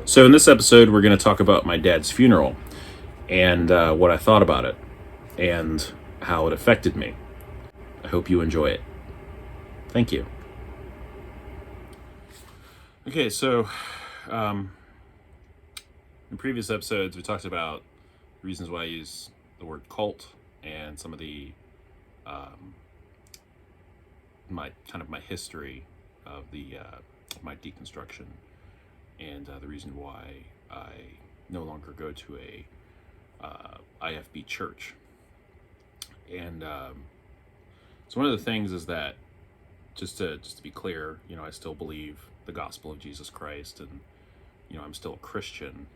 So, in this episode, we're going to talk about my dad's funeral and what I thought about it and how it affected me. I hope you enjoy it. Thank you. Okay, so in previous episodes, we talked about reasons why I use the word cult and some of the my history of my deconstruction and the reason why I no longer go to a IFB church. And so one of the things is that just to be clear, I still believe the gospel of Jesus Christ, and I'm still a Christian.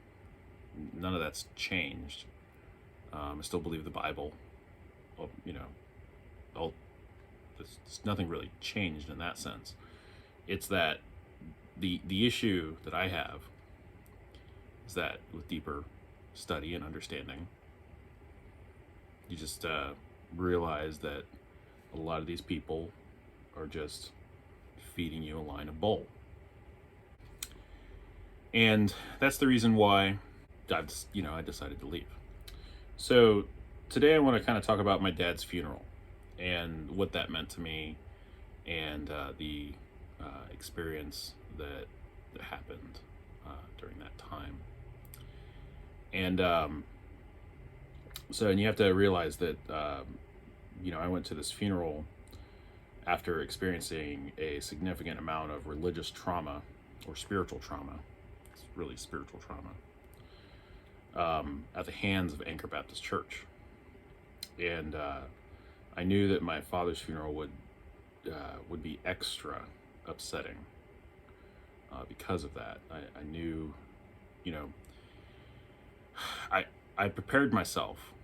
None of that's changed. I still believe the Bible. Well, there's nothing really changed in that sense. It's that the issue that I have is that with deeper study and understanding, you just realize that a lot of these people are just feeding you a line of bull. And that's the reason why I decided to leave. So today I want to kind of talk about my dad's funeral and what that meant to me, and the experience that happened during that time. And and you have to realize that I went to this funeral after experiencing a significant amount of religious trauma or spiritual trauma. It's really spiritual trauma at the hands of Anchor Baptist Church. And I knew that my father's funeral would be extra upsetting because of that. I knew, I prepared myself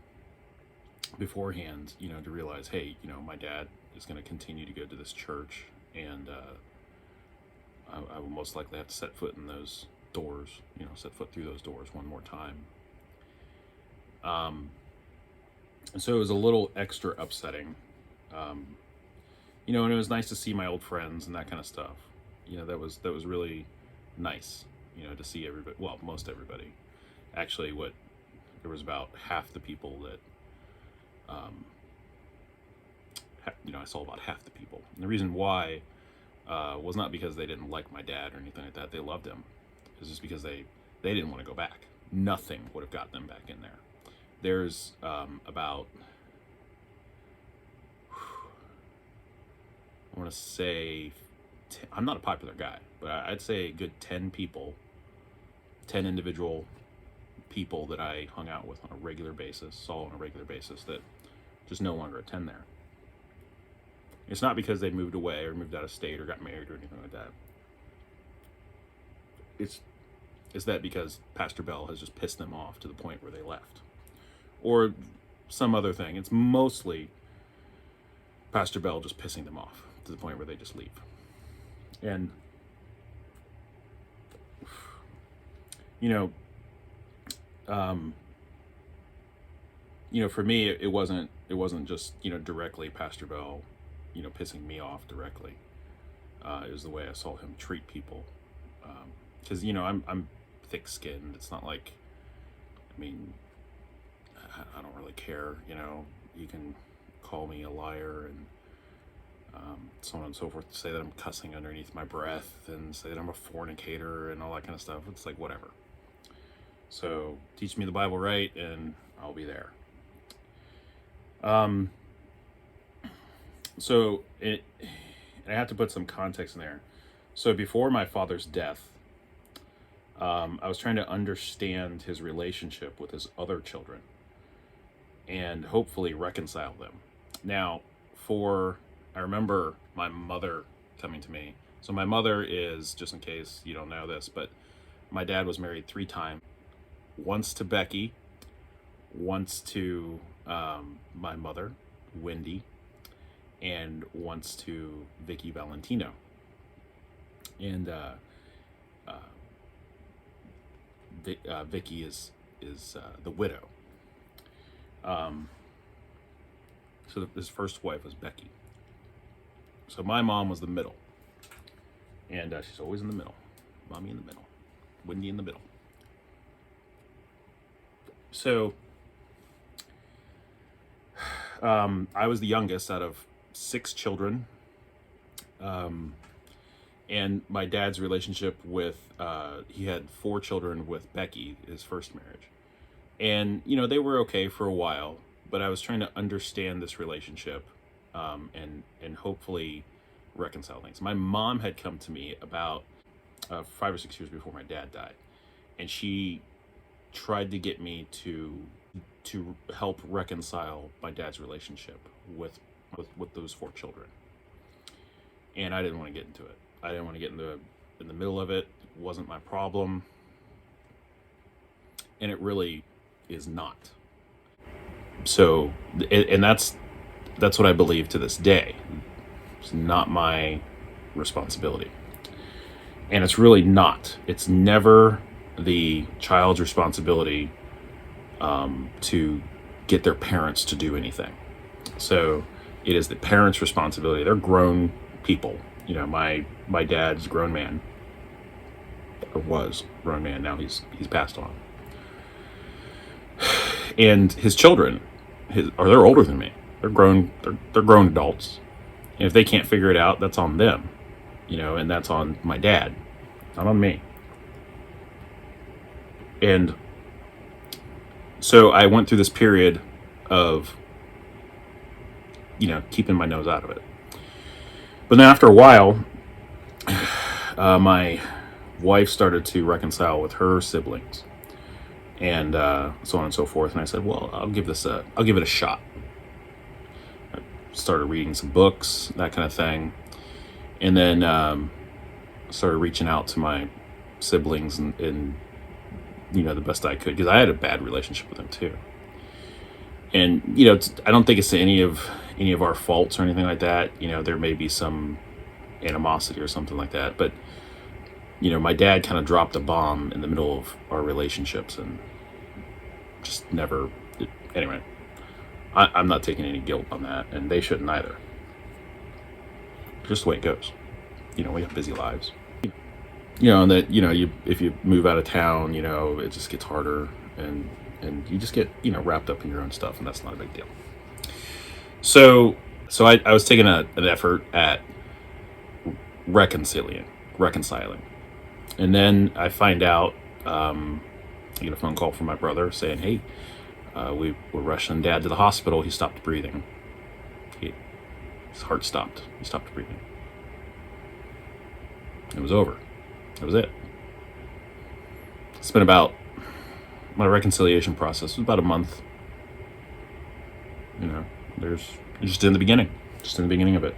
beforehand, to realize, hey, my dad is going to continue to go to this church, and I will most likely have to set foot in those doors, set foot through those doors one more time. And so it was a little extra upsetting, and it was nice to see my old friends and that kind of stuff. That was really nice, to see everybody. Well, most everybody. Actually, there was about half the people that, I saw about half the people. And the reason why was not because they didn't like my dad or anything like that. They loved him. It was just because they didn't want to go back. Nothing would have got them back in there. There's about, I want to say, I'm not a popular guy, but I'd say a good 10 individual people that I hung out with on a regular basis, saw on a regular basis, that just no longer attend there. It's not because they moved away or moved out of state or got married or anything like that. It's that because Pastor Bell has just pissed them off to the point where they left. Or some other thing. It's mostly Pastor Bell just pissing them off to the point where they just leave. And for me, it wasn't just directly Pastor Bell, pissing me off directly. It was the way I saw him treat people, because I'm thick-skinned. It's not like, I don't really care. You can call me a liar and so on and so forth, say that I'm cussing underneath my breath and say that I'm a fornicator and all that kind of stuff. It's like, whatever. So teach me the Bible right and I'll be there. So I have to put some context in there. So before my father's death, I was trying to understand his relationship with his other children and hopefully reconcile them. Now, I remember my mother coming to me. So my mother is, just in case you don't know this, but my dad was married 3 times. Once to Becky, once to my mother, Wendy, and once to Vicky Valentino. And Vicky is the widow. So his first wife was Becky. So my mom was the middle. And she's always in the middle. Mommy in the middle. Wendy in the middle. So I was the youngest out of 6 children. And my dad's relationship with, he had 4 children with Becky, his first marriage. And, they were okay for a while, but I was trying to understand this relationship, and hopefully reconcile things. My mom had come to me about 5 or 6 years before my dad died, and she tried to get me to help reconcile my dad's relationship with those 4 children, and I didn't want to get into it. I didn't want to get in the middle of it. It wasn't my problem, and it really is not. So, and that's what I believe to this day. It's not my responsibility, and it's really not. It's never the child's responsibility to get their parents to do anything. So it is the parents' responsibility. They're grown people. My dad's a grown man, or was a grown man. Now he's passed on. And his children, they're older than me. They're grown. They're grown adults. And if they can't figure it out, that's on them. And that's on my dad, not on me. And so I went through this period of, keeping my nose out of it. But then after a while, my wife started to reconcile with her siblings, and so on and so forth. And I said, well, I'll give it a shot. I started reading some books, that kind of thing. And then started reaching out to my siblings and the best I could, because I had a bad relationship with them too. And I don't think it's any of our faults or anything like that. There may be some animosity or something like that, but my dad kind of dropped a bomb in the middle of our relationships and just never. Anyway, I'm not taking any guilt on that, and they shouldn't either. Just the way it goes. We have busy lives. And that if you move out of town, it just gets harder, and you just get wrapped up in your own stuff, and that's not a big deal. So I was taking an effort at reconciling, and then I find out, I get a phone call from my brother saying, "Hey, we're rushing Dad to the hospital. He stopped breathing. His heart stopped. He stopped breathing. It was over. That was it." It's been about, my reconciliation process was about a month. There's just in the beginning of it.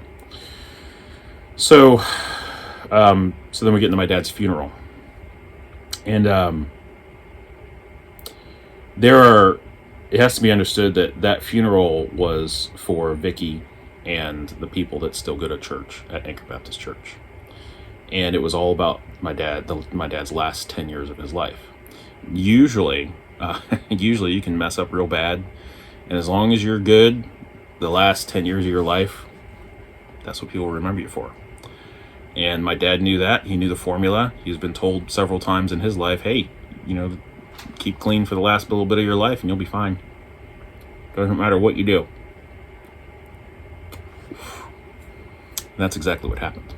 So then we get into my dad's funeral, and it has to be understood that funeral was for Vicky and the people that still go to church at Anchor Baptist Church. And it was all about my dad's last 10 years of his life. Usually you can mess up real bad, and as long as you're good, the last 10 years of your life, that's what people remember you for. And my dad knew that. He knew the formula. He's been told several times in his life, hey, keep clean for the last little bit of your life and you'll be fine. Doesn't matter what you do. And that's exactly what happened.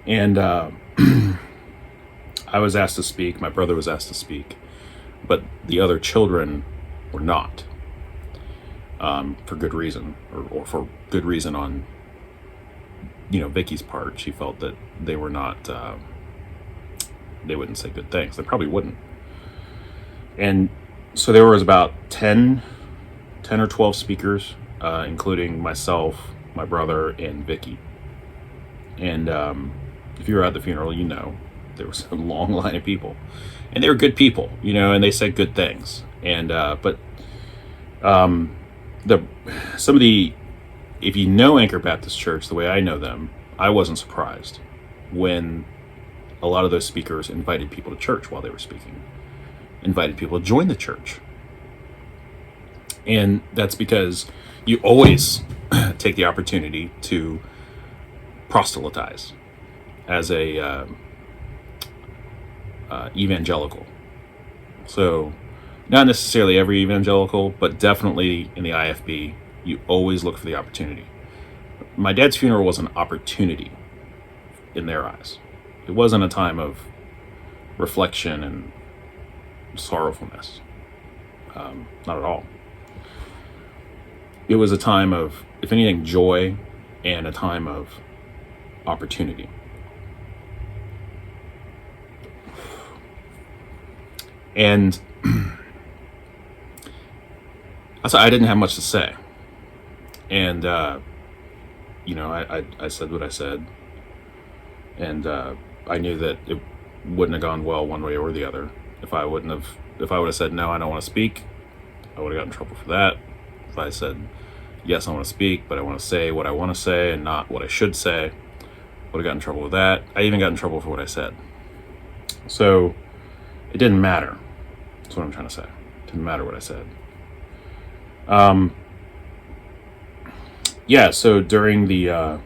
And I was asked to speak. My brother was asked to speak, but the other children were not, for good reason, or for good reason on Vicky's part. She felt that they were not. They wouldn't say good things. They probably wouldn't. And so there was about 10 or 12 speakers, including myself, my brother, and Vicky. And if you were at the funeral, there was a long line of people, and they were good people, and they said good things. And but if you know Anchor Baptist Church the way I know them, I wasn't surprised when a lot of those speakers invited people to church while they were speaking, invited people to join the church. And that's because you always take the opportunity to proselytize as a evangelical, So, not necessarily every evangelical, but definitely in the IFB, you always look for the opportunity. My dad's funeral was an opportunity in their eyes. It wasn't a time of reflection and sorrowfulness. Not at all. It was a time of, if anything, joy and a time of opportunity. And I didn't have much to say. And, I said what I said. And I knew that it wouldn't have gone well one way or the other. If I would have said, no, I don't want to speak, I would have gotten in trouble for that. If I said, yes, I want to speak, but I want to say what I want to say and not what I should say, I would have gotten in trouble with that. I even got in trouble for what I said. So it didn't matter. That's what I'm trying to say. It didn't matter what I said. So during that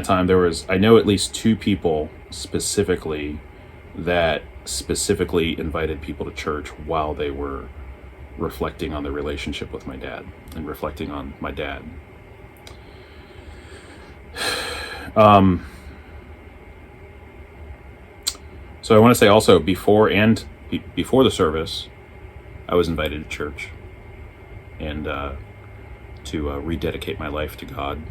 time, I know at least two people specifically that specifically invited people to church while they were reflecting on their relationship with my dad and reflecting on my dad. So I want to say also before the service, I was invited to church and to rededicate my life to God.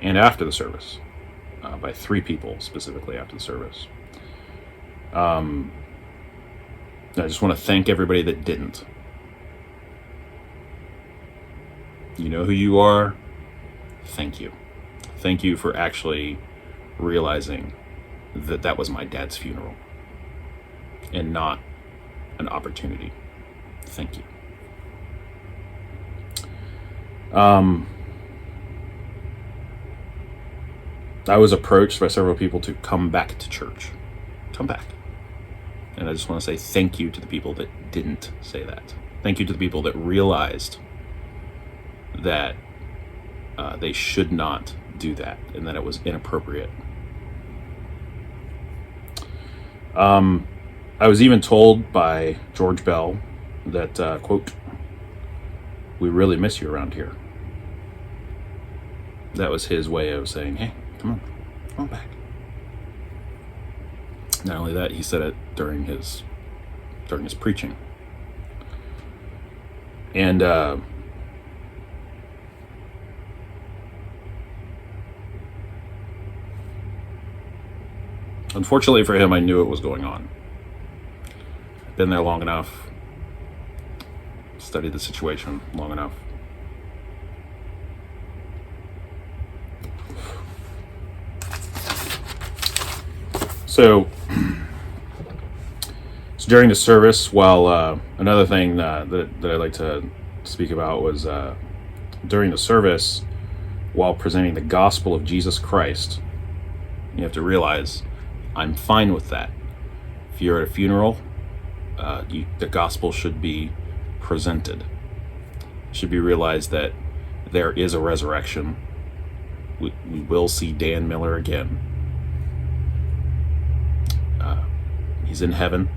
And after the service, by three people specifically after the service. I just want to thank everybody that didn't. You know who you are. Thank you. Thank you for actually realizing that that was my dad's funeral and not an opportunity. Thank you. I was approached by several people to come back to church. Come back. And I just want to say thank you to the people that didn't say that. Thank you to the people that realized that they should not do that and that it was inappropriate. I was even told by George Bell that, quote, "We really miss you around here." That was his way of saying, hey, come on back. Not only that, he said it during his preaching. And unfortunately for him, I knew it was going on. I've been there long enough, studied the situation long enough. So during the service, while another thing that I'd like to speak about was during the service, while presenting the gospel of Jesus Christ, you have to realize I'm fine with that. If you're at a funeral, the gospel should be presented. It should be realized that there is a resurrection. We will see Dan Miller again. He's in heaven,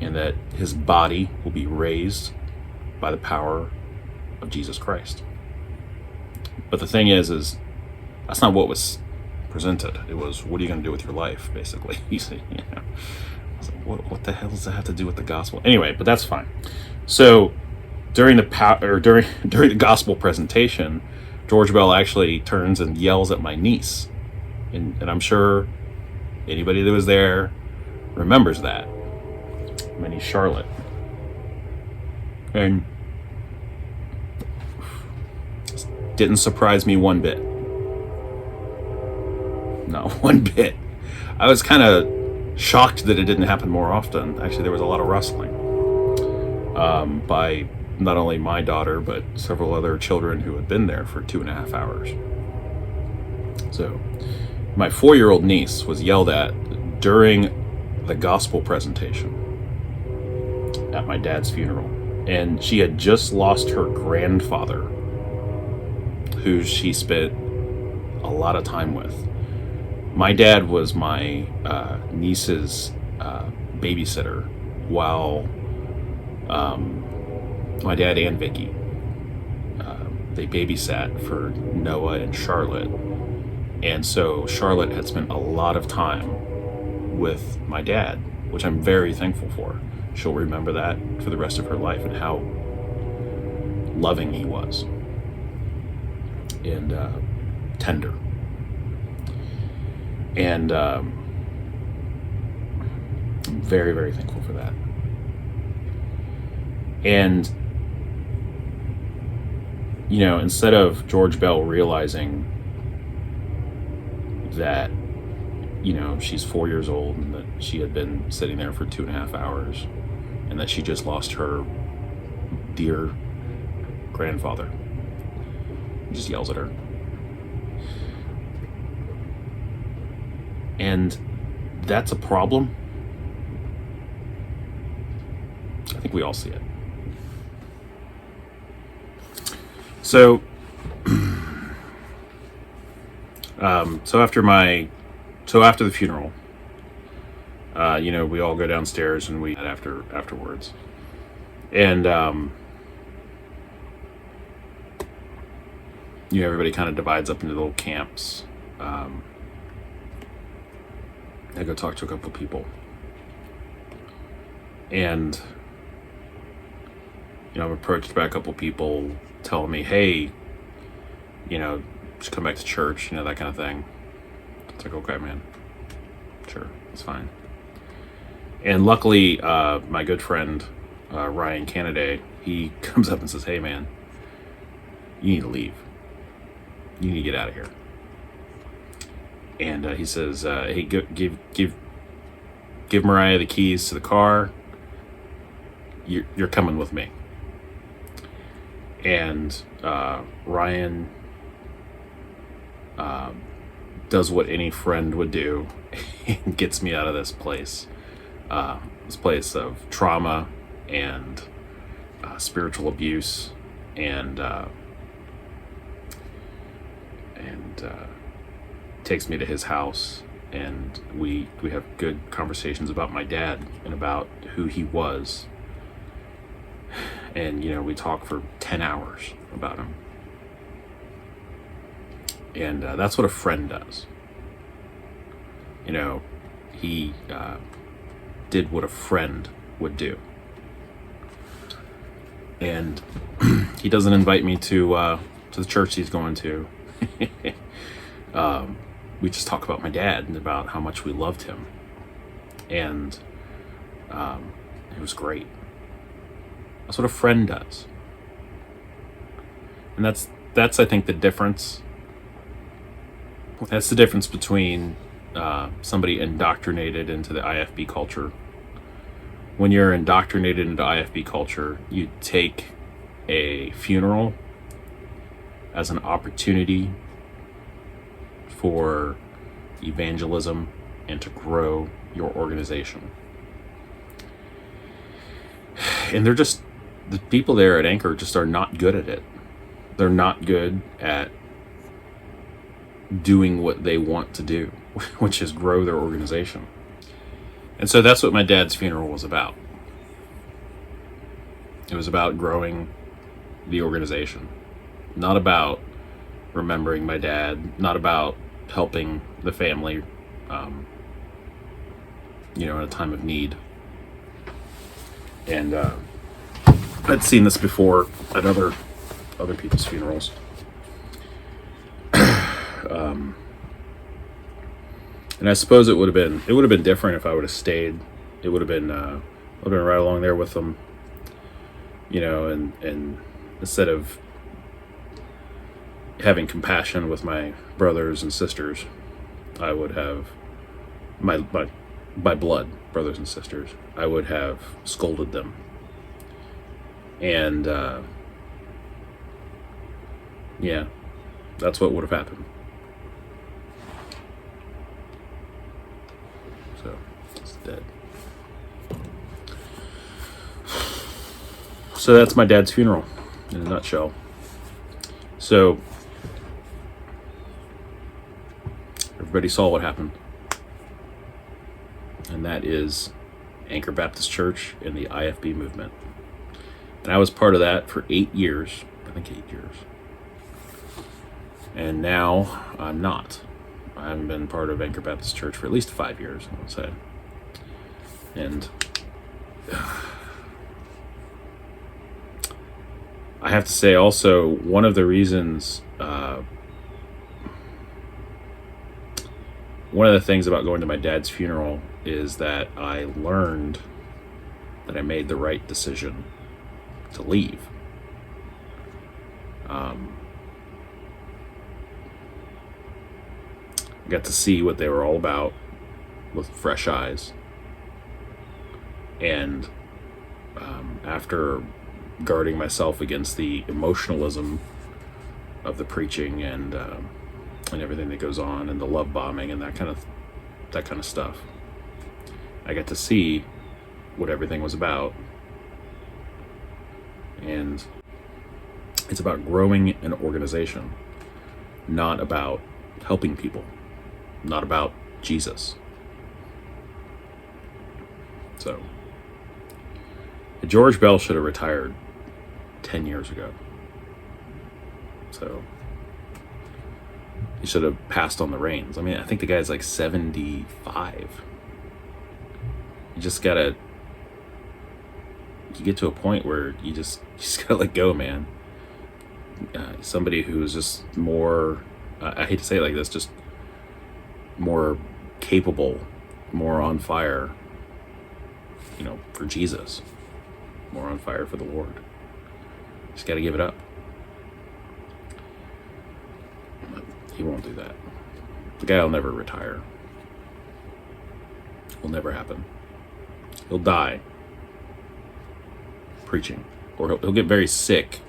and that his body will be raised by the power of Jesus Christ. But the thing is that's not what was presented. It was, what are you going to do with your life, basically? You see, what the hell does that have to do with the gospel? Anyway, but that's fine. So during the gospel presentation, George Bell actually turns and yells at my niece, and I'm sure anybody that was there remembers that. My niece Charlotte. And it didn't surprise me one bit. Not one bit. I was kind of shocked that it didn't happen more often. Actually, there was a lot of wrestling by not only my daughter, but several other children who had been there for 2.5 hours. So my 4-year-old niece was yelled at during the gospel presentation at my dad's funeral. And she had just lost her grandfather, who she spent a lot of time with. My dad was my niece's babysitter while my dad and Vicky, they babysat for Noah and Charlotte. And so Charlotte had spent a lot of time with my dad, which I'm very thankful for. She'll remember that for the rest of her life and how loving he was and tender. And I'm very, very thankful for that. And, you know, instead of George Bell realizing that, you know, she's 4 years old and that she had been sitting there for 2.5 hours and that she just lost her dear grandfather, he just yells at her. And that's a problem. I think we all see it. So, so after the funeral, you know, we all go downstairs and we afterwards, and you know, everybody kind of divides up into little camps. I go talk to a couple of people, and you know, I'm approached by a couple of people telling me, "Hey, you know, just come back to church," you know, that kind of thing. It's like, okay, man, sure, it's fine. And luckily, my good friend Ryan Canaday, he comes up and says, "Hey, man, you need to leave. You need to get out of here." And he says, "Hey, give Mariah the keys to the car. You're coming with me." And Ryan does what any friend would do and gets me out of this place of trauma and spiritual abuse and takes me to his house, and we have good conversations about my dad and about who he was. And, you know, we talk for 10 hours about him. And that's what a friend does. You know, he did what a friend would do. And he doesn't invite me to the church he's going to. We just talk about my dad and about how much we loved him. And it was great. That's what a friend does. And that's I think the difference. That's the difference between somebody indoctrinated into the IFB culture. When you're indoctrinated into IFB culture, you take a funeral as an opportunity for evangelism and to grow your organization. And they're just, the people there at Anchor just are not good at it. They're not good at doing what they want to do, which is grow their organization. And so that's what my dad's funeral was about. It was about growing the organization, not about remembering my dad, not about helping the family, you know, in a time of need. And I'd seen this before at other people's funerals. And I suppose it would have been different if I would have stayed. It would have been right along there with them, you know, and instead of having compassion with my brothers and sisters, I would have my blood brothers and sisters, I would have scolded them. And yeah, that's what would have happened. So it's dead. So that's my dad's funeral in a nutshell. So Everybody saw what happened. And that is Anchor Baptist Church and the IFB movement. And I was part of that for 8 years. I think 8 years. And now I'm not. I haven't been part of Anchor Baptist Church for at least 5 years, I would say. And I have to say also, one of the reasons, one of the things about going to my dad's funeral is that I learned that I made the right decision to leave. I got to see what they were all about with fresh eyes. And after guarding myself against the emotionalism of the preaching and everything that goes on, and the love bombing and that kind of stuff, I got to see what everything was about. And it's about growing an organization, not about helping people, not about Jesus. So George Bell should have retired 10 years ago. So he should have passed on the reins. I mean, I think the guy's like 75. You just gotta, you get to a point where you just gotta let go, man. Somebody who's just more, I hate to say it like this, just more capable, more on fire, for Jesus, more on fire for the Lord. Just got to give it up. But he won't do that. The guy will never retire. Will never happen. He'll die preaching, or he'll get very sick,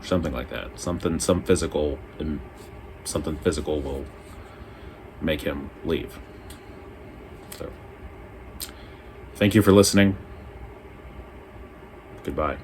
or something like that. Something physical will make him leave. So, thank you for listening. Goodbye.